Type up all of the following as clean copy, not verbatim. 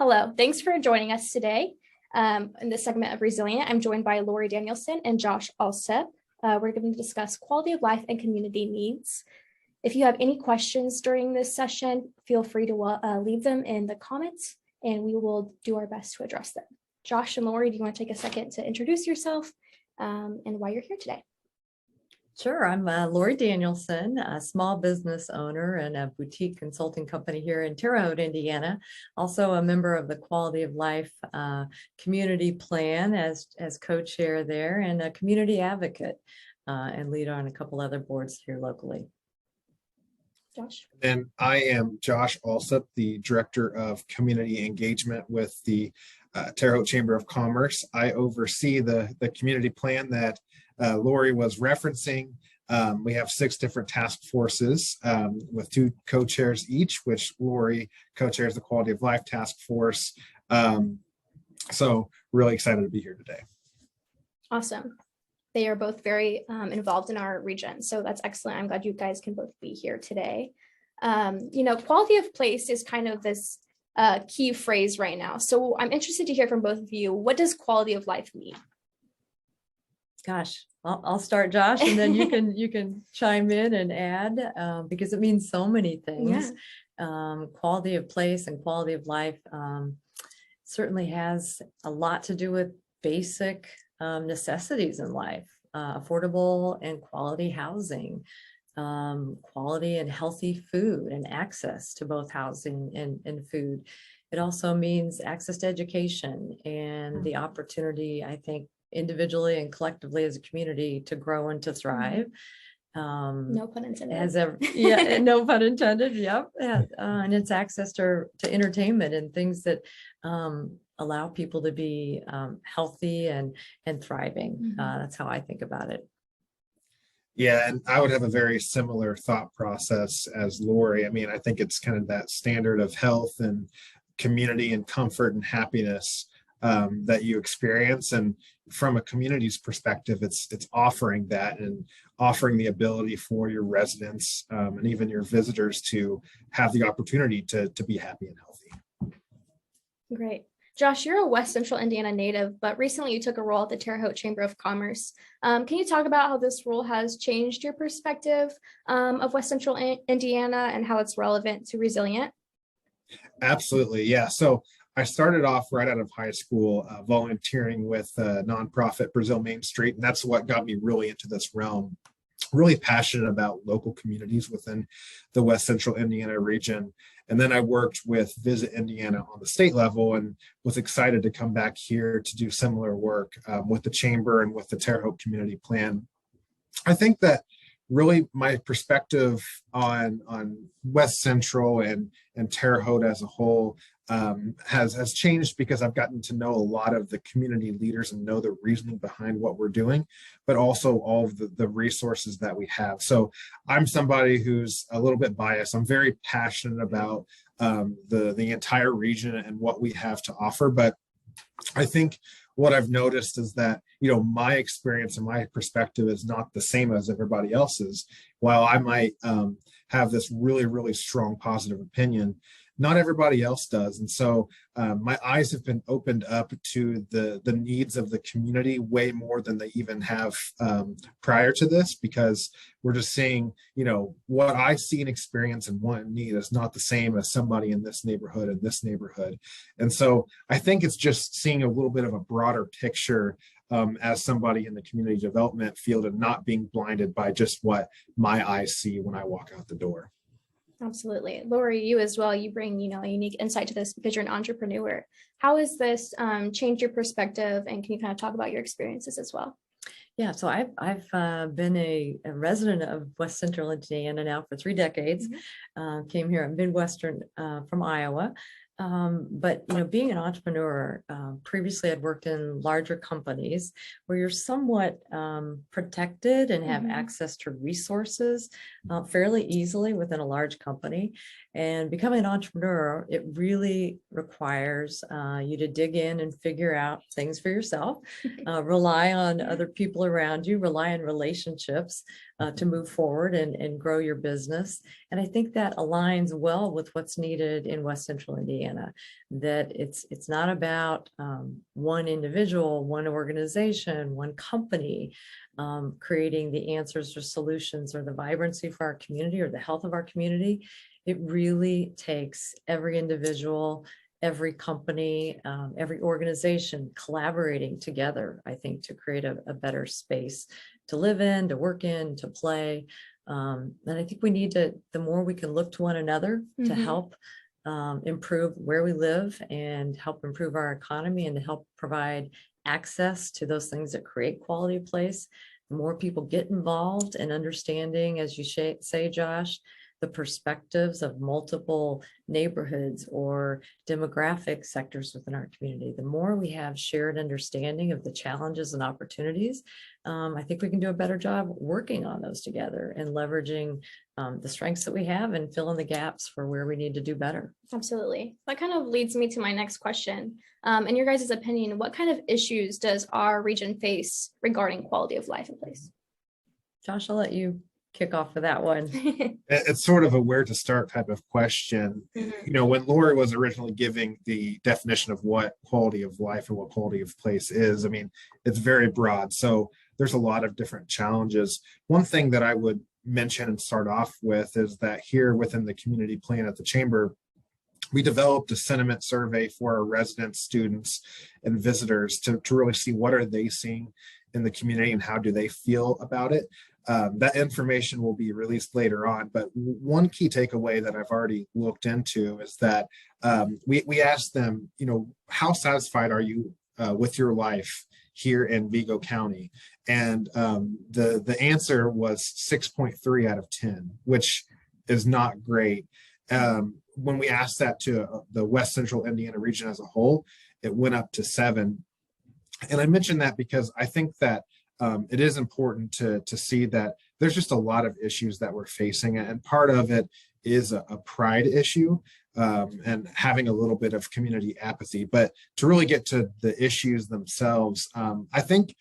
Hello, thanks for joining us today. In this segment of Resilient, I'm joined by Lori Danielson and Josh Alsip. We're going to discuss quality of life and community needs. If you have any questions during this session, feel free to leave them in the comments and we will do our best to address them. Josh and Lori, do you want to take a second to introduce yourself and why you're here today? Sure. I'm Lori Danielson, a small business owner and a boutique consulting company here in Terre, Haute, Indiana. Also a member of the Quality of Life Community Plan as co-chair there, and a community advocate and lead on a couple other boards here locally. Josh. And I am Josh Alsip, the Director of Community Engagement with the Terre Haute Chamber of Commerce. I oversee the community plan that Lori was referencing. We have 6 different task forces with 2 co-chairs each, which Lori co-chairs the Quality of Life Task Force. So really excited to be here today. Awesome. They are both very involved in our region, so that's excellent. I'm glad you guys can both be here today. Quality of place is kind of this key phrase right now. So I'm interested to hear from both of you. What does quality of life mean? Gosh, I'll start, Josh, and then you can chime in and add because it means so many things. Yeah. Quality of place and quality of life certainly has a lot to do with basic necessities in life, affordable and quality housing, quality and healthy food, and access to both housing and food. It also means access to education and the opportunity, I think, individually and collectively as a community to grow and to thrive. No pun intended. No pun intended. Yep. And it's access to entertainment and things that allow people to be healthy and thriving. That's how I think about it. Yeah, and I would have a very similar thought process as Lori. I mean, I think it's kind of that standard of health and community and comfort and happiness that you experience. And from a community's perspective, it's offering that and offering the ability for your residents and even your visitors to have the opportunity to be happy and healthy. Great. Josh, you're a West Central Indiana native, but recently you took a role at the Terre Haute Chamber of Commerce. Can you talk about how this role has changed your perspective of West Central Indiana and how it's relevant to Resilient? Absolutely. Yeah. So I started off right out of high school volunteering with a nonprofit, Brazil Main Street, and that's what got me really into this realm. Really passionate about local communities within the West Central Indiana region. And then I worked with Visit Indiana on the state level and was excited to come back here to do similar work with the Chamber and with the Terre Haute Community Plan. I think that really my perspective on West Central and Terre Haute as a whole has changed because I've gotten to know a lot of the community leaders and know the reasoning behind what we're doing, but also all of the resources that we have. So I'm somebody who's a little bit biased. I'm very passionate about the entire region and what we have to offer, but I think what I've noticed is that, my experience and my perspective is not the same as everybody else's. While I might have this really, really strong positive opinion, not everybody else does. And so my eyes have been opened up to the needs of the community way more than they even have prior to this, because we're just seeing, what I see and experience and want and need is not the same as somebody in this neighborhood and this neighborhood. And so I think it's just seeing a little bit of a broader picture as somebody in the community development field and not being blinded by just what my eyes see when I walk out the door. Absolutely. Lori, you as well, you bring, a unique insight to this because you're an entrepreneur. How has this changed your perspective, and can you kind of talk about your experiences as well? Yeah, so I've been a resident of West Central Indiana now for 3 decades. Came here in Midwestern from Iowa. But being an entrepreneur, previously I'd worked in larger companies where you're somewhat protected and have access to resources fairly easily within a large company. And becoming an entrepreneur, it really requires you to dig in and figure out things for yourself, rely on other people around you, rely on relationships, to move forward and grow your business. And I think that aligns well with what's needed in West Central Indiana, that it's not about one individual, one organization, one company creating the answers or solutions or the vibrancy for our community or the health of our community. It really takes every individual, every company, every organization collaborating together, I think, to create a better space to live in, to work in, to play. And I think we need to, the more we can look to one another to help improve where we live and help improve our economy and to help provide access to those things that create quality of place, the more people get involved in understanding, as you say, Josh, the perspectives of multiple neighborhoods or demographic sectors within our community. The more we have shared understanding of the challenges and opportunities, I think we can do a better job working on those together and leveraging the strengths that we have and fill in the gaps for where we need to do better. Absolutely. That kind of leads me to my next question. In your guys' opinion, what kind of issues does our region face regarding quality of life and place? Josh, I'll let you kick off with that one. It's sort of a where to start type of question. You know, when Lori was originally giving the definition of what quality of life and what quality of place is, I mean, it's very broad. So there's a lot of different challenges. One thing that I would mention and start off with is that here within the community plan at the Chamber, we developed a sentiment survey for our residents, students, and visitors to really see what are they seeing in the community and how do they feel about it. That information will be released later on, but one key takeaway that I've already looked into is that we asked them, you know, how satisfied are you with your life here in Vigo County? And the answer was 6.3 out of 10, which is not great. When we asked that to the West Central Indiana region as a whole, it went up to 7. And I mention that because I think that it is important to see that there's just a lot of issues that we're facing, and part of it is a pride issue and having a little bit of community apathy. But to really get to the issues themselves, I think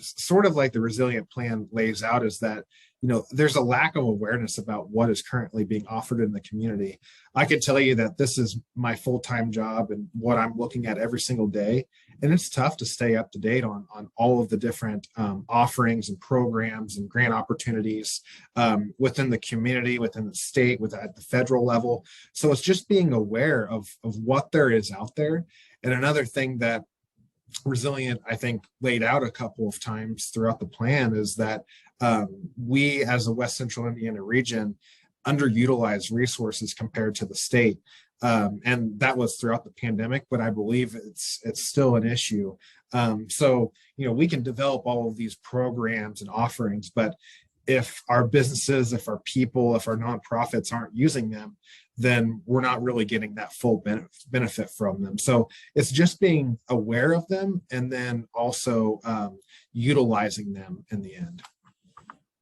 sort of like the resilient plan lays out is that, you know, there's a lack of awareness about what is currently being offered in the community. I can tell you that this is my full-time job and what I'm looking at every single day. And it's tough to stay up to date on all of the different offerings and programs and grant opportunities within the community, within the state, at the federal level. So it's just being aware of what there is out there. And another thing that Resilient, I think, laid out a couple of times throughout the plan is that we as a West Central Indiana region underutilize resources compared to the state. And that was throughout the pandemic, but I believe it's still an issue. So, you know, we can develop all of these programs and offerings, but if our businesses, if our people, if our nonprofits aren't using them, then we're not really getting that full benefit from them. So it's just being aware of them and then also utilizing them in the end.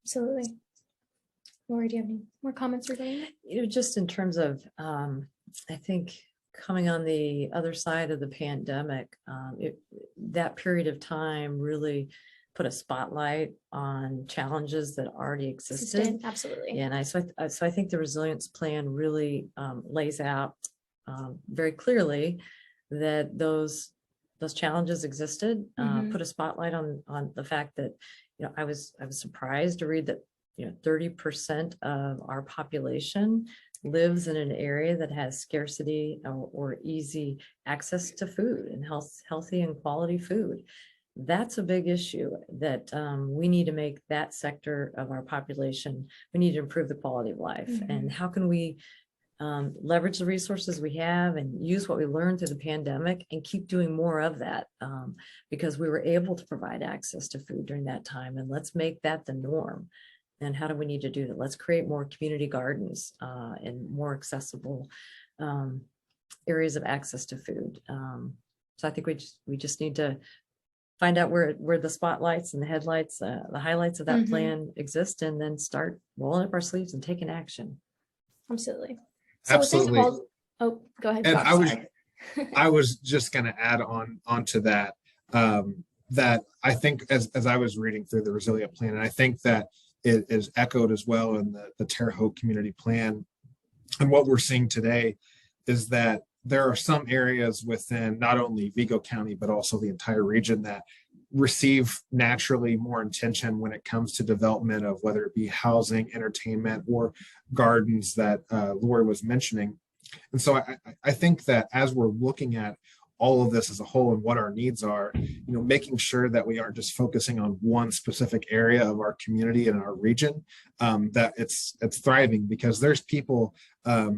Absolutely. Lori, do you have any more comments regarding that? You know, just in terms of, I think coming on the other side of the pandemic, that period of time really put a spotlight on challenges that already existed. Absolutely. And so I think the resilience plan really lays out very clearly that those challenges existed. Put a spotlight on the fact that, you know, I was surprised to read that, you know, 30% of our population lives in an area that has scarcity or easy access to food and healthy and quality food. That's a big issue that we need to make that sector of our population, we need to improve the quality of life. And how can we leverage the resources we have and use what we learned through the pandemic and keep doing more of that because we were able to provide access to food during that time, and let's make that the norm. And how do we need to do that? Let's create more community gardens and more accessible areas of access to food. So I think we just need to find out where the spotlights and the headlights, the highlights of that plan exist, and then start rolling up our sleeves and taking action. Absolutely. So absolutely. Oh, go ahead. And Josh, I was just going to add onto that, that I think as I was reading through the resilient plan, and I think that is echoed as well in the Terre Haute community plan. And what we're seeing today is that there are some areas within not only Vigo County, but also the entire region that receive naturally more attention when it comes to development of whether it be housing, entertainment, or gardens that Lori was mentioning. And so I think that as we're looking at all of this as a whole and what our needs are, making sure that we aren't just focusing on one specific area of our community and our region, that it's thriving, because there's people that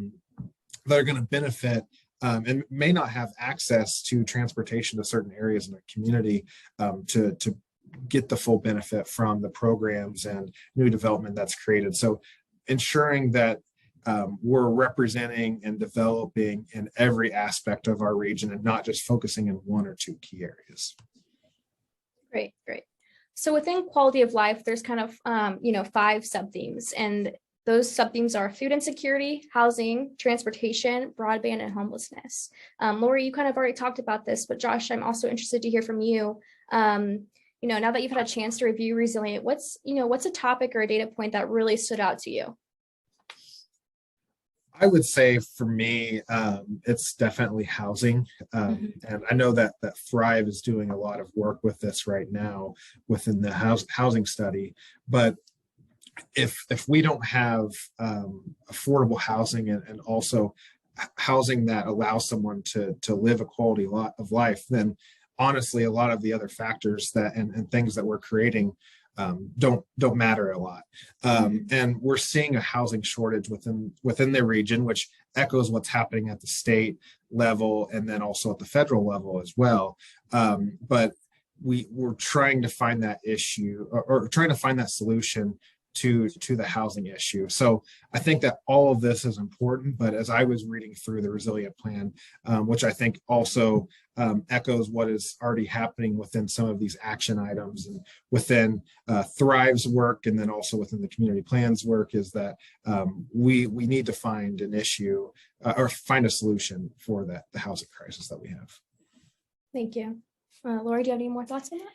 are going to benefit and may not have access to transportation to certain areas in the community to get the full benefit from the programs and new development that's created. So ensuring that we're representing and developing in every aspect of our region and not just focusing in one or two key areas. Great. So within quality of life, there's kind of, 5 sub-themes, and those sub-themes are food insecurity, housing, transportation, broadband, and homelessness. Lori, you kind of already talked about this, but Josh, I'm also interested to hear from you. Now that you've had a chance to review Resilient, what's a topic or a data point that really stood out to you? I would say for me, it's definitely housing. And I know that Thrive is doing a lot of work with this right now within the housing study. But if we don't have affordable housing and also housing that allows someone to live a quality of life, then honestly, a lot of the other factors that and things that we're creating don't matter a lot. And we're seeing a housing shortage within the region, which echoes what's happening at the state level and then also at the federal level as well. But we're trying to find that issue or trying to find that solution to the housing issue. So I think that all of this is important, but as I was reading through the Resilient Plan, which I think also echoes what is already happening within some of these action items and within Thrive's work, and then also within the community plans work, is that we need to find an issue or find a solution for the housing crisis that we have. Thank you. Lori, do you have any more thoughts on that?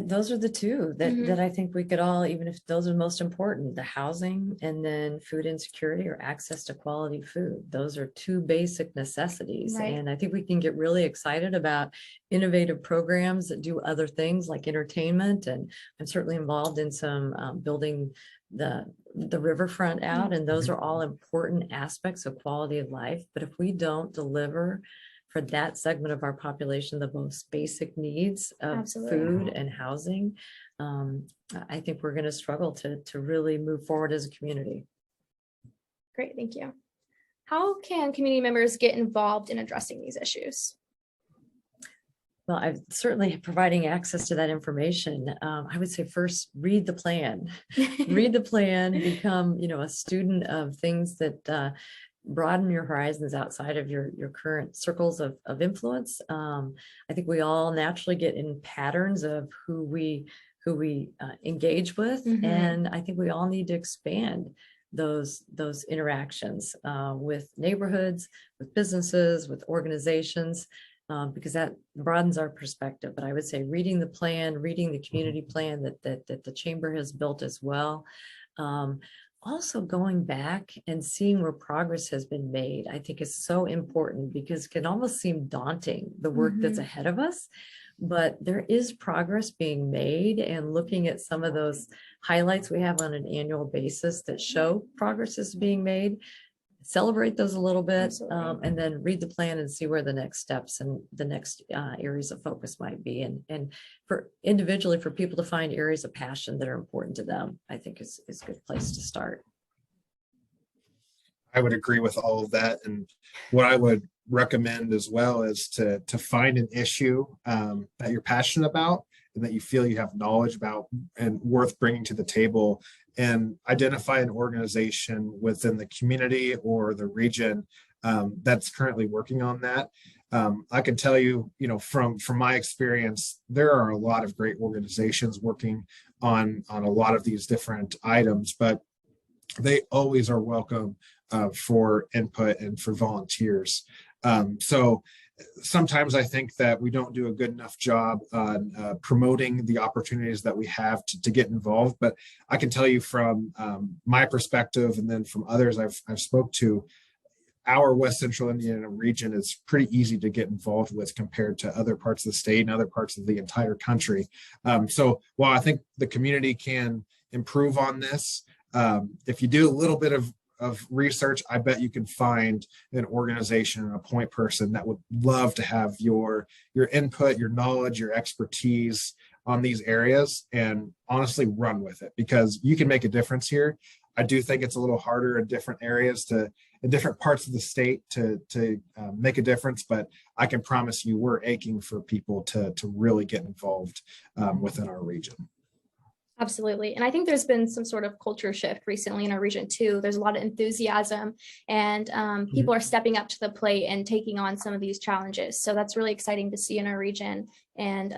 Those are the two that I think we could all, even if those are the most important, the housing and then food insecurity or access to quality food. Those are two basic necessities. Right. And I think we can get really excited about innovative programs that do other things like entertainment. And I'm certainly involved in some building the riverfront out. And those are all important aspects of quality of life. But if we don't deliver for that segment of our population the most basic needs of Absolutely. food and housing, I think we're going to struggle to really move forward as a community. Great, thank you. How can community members get involved in addressing these issues? Well, I'm certainly providing access to that information. I would say first, read the plan. Read the plan, become a student of things that broaden your horizons outside of your current circles of influence. I think we all naturally get in patterns of who we engage with, and I think we all need to expand those interactions with neighborhoods, with businesses, with organizations, because that broadens our perspective. But I would say reading the plan, reading the community plan that the chamber has built as well. Also going back and seeing where progress has been made, I think is so important, because it can almost seem daunting, the work that's ahead of us, but there is progress being made, and looking at some of those highlights we have on an annual basis that show progress is being made, celebrate those a little bit, and then read the plan and see where the next steps and the next areas of focus might be. And for individually, for people to find areas of passion that are important to them, I think is a good place to start. I would agree with all of that. And what I would recommend as well is to find an issue that you're passionate about and that you feel you have knowledge about and worth bringing to the table, and identify an organization within the community or the region that's currently working on that. I can tell you, from my experience, there are a lot of great organizations working on a lot of these different items, but they always are welcome for input and for volunteers. So sometimes I think that we don't do a good enough job on promoting the opportunities that we have to get involved. But I can tell you from my perspective, and then from others I've spoke to, our West Central Indiana region is pretty easy to get involved with compared to other parts of the state and other parts of the entire country. So while I think the community can improve on this, if you do a little bit of research, I bet you can find an organization and a point person that would love to have your input, your knowledge, your expertise on these areas, and honestly run with it, because you can make a difference here. I do think it's a little harder in different areas in different parts of the state to make a difference, but I can promise you we're aching for people to really get involved within our region. Absolutely. And I think there's been some sort of culture shift recently in our region too. There's a lot of enthusiasm, and people are stepping up to the plate and taking on some of these challenges. So that's really exciting to see in our region. And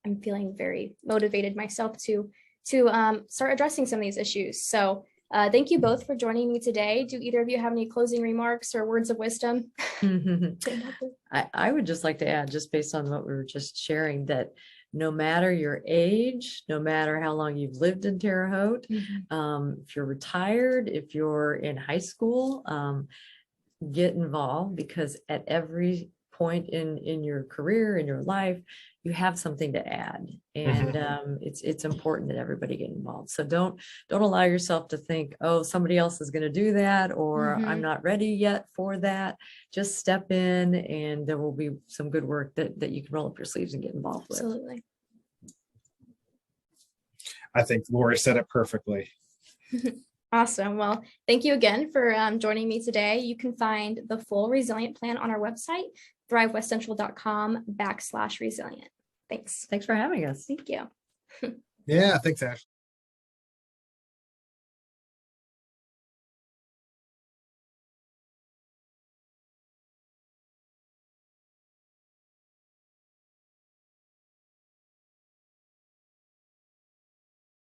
I'm feeling very motivated myself to start addressing some of these issues. So thank you both for joining me today. Do either of you have any closing remarks or words of wisdom? I would just like to add, just based on what we were just sharing, that no matter your age, no matter how long you've lived in Terre Haute, if you're retired, if you're in high school, get involved, because at every point in your career, in your life, you have something to add, and it's important that everybody get involved. So don't allow yourself to think, oh, somebody else is going to do that, or I'm not ready yet for that. Just step in, and there will be some good work that you can roll up your sleeves and get involved with. Absolutely. I think Lori said it perfectly. Awesome. Well, thank you again for joining me today. You can find the full Resilient plan on our website, thrivewestcentral.com/resilient. Thanks. Thanks for having us. Thank you. Yeah, thanks, Ash.